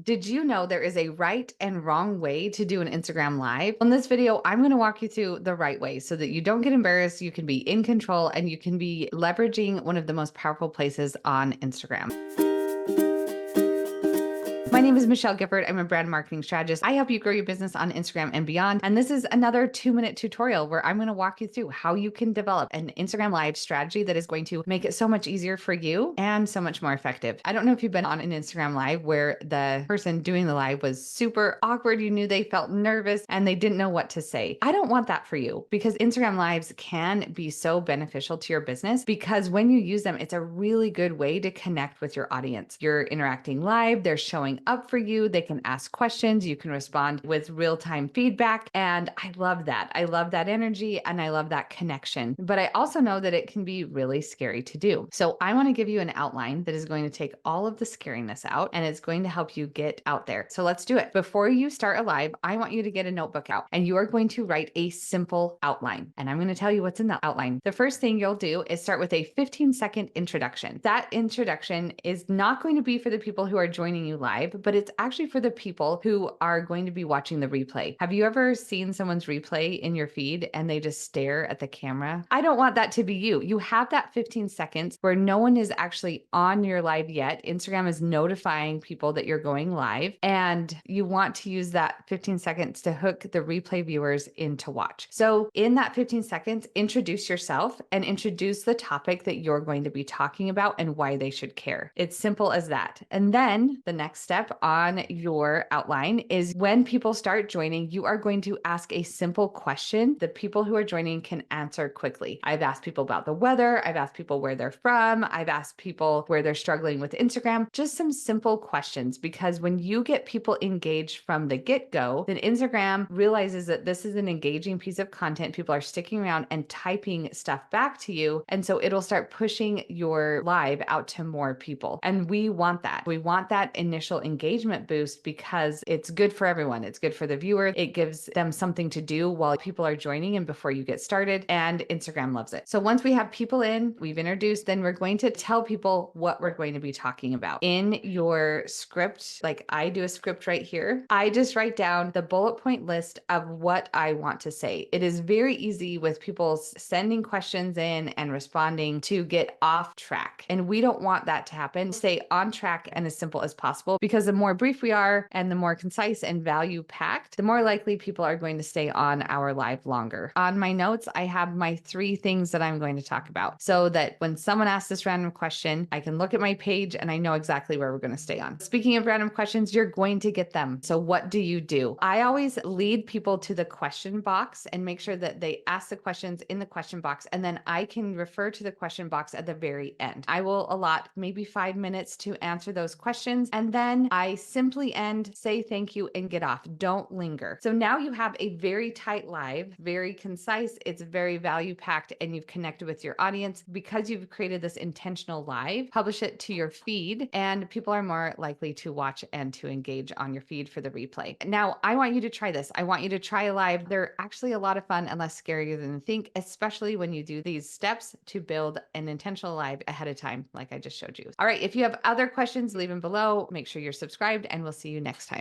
Did you know there is a right and wrong way to do an Instagram live? On this video, I'm going to walk you through the right way so that you don't get embarrassed, you can be in control, and you can be leveraging one of the most powerful places on Instagram. My name is Michelle Gifford. I'm a brand marketing strategist. I help you grow your business on Instagram and beyond. And this is another 2-minute tutorial where I'm going to walk you through how you can develop an Instagram live strategy that is going to make it so much easier for you and so much more effective. I don't know if you've been on an Instagram live where the person doing the live was super awkward. You knew they felt nervous and they didn't know what to say. I don't want that for you because Instagram lives can be so beneficial to your business because when you use them, it's a really good way to connect with your audience. You're interacting live, they're showing up for you. They can ask questions. You can respond with real-time feedback. And I love that. I love that energy and I love that connection. But I also know that it can be really scary to do. So I want to give you an outline that is going to take all of the scariness out and it's going to help you get out there. So let's do it. Before you start a live, I want you to get a notebook out and you are going to write a simple outline. And I'm going to tell you what's in that outline. The first thing you'll do is start with a 15-second introduction. That introduction is not going to be for the people who are joining you live, but it's actually for the people who are going to be watching the replay. Have you ever seen someone's replay in your feed and they just stare at the camera? I don't want that to be you. You have that 15 seconds where no one is actually on your live yet. Instagram is notifying people that you're going live, and you want to use that 15 seconds to hook the replay viewers in to watch. So in that 15 seconds, introduce yourself and introduce the topic that you're going to be talking about and why they should care. It's simple as that. And then the next step on your outline is when people start joining, you are going to ask a simple question the people who are joining can answer quickly. I've asked people about the weather. I've asked people where they're from. I've asked people where they're struggling with Instagram. Just some simple questions, because when you get people engaged from the get-go, then Instagram realizes that this is an engaging piece of content. People are sticking around and typing stuff back to you. And so it'll start pushing your live out to more people. And we want that. We want that initial engagement boost because it's good for everyone. It's good for the viewer. It gives them something to do while people are joining and before you get started, and Instagram loves it. So once we have people in, we've introduced, then we're going to tell people what we're going to be talking about. In your script, like I do a script right here, I just write down the bullet point list of what I want to say. It is very easy with people sending questions in and responding to get off track. And we don't want that to happen. Stay on track and as simple as possible, because the more brief we are and the more concise and value packed, the more likely people are going to stay on our live longer. On my notes, I have my 3 things that I'm going to talk about so that when someone asks this random question, I can look at my page and I know exactly where we're going to stay on. Speaking of random questions, you're going to get them. So what do you do? I always lead people to the question box and make sure that they ask the questions in the question box, and then I can refer to the question box at the very end. I will allot maybe 5 minutes to answer those questions, and then I simply end, say thank you, and get off. Don't linger. So now you have a very tight live, very concise, it's very value packed, and you've connected with your audience because you've created this intentional live. Publish it to your feed, and people are more likely to watch and to engage on your feed for the replay. Now, I want you to try this. I want you to try a live. They're actually a lot of fun and less scary than you think, especially when you do these steps to build an intentional live ahead of time, like I just showed you. All right, if you have other questions, leave them below. Make sure you're subscribed, and we'll see you next time.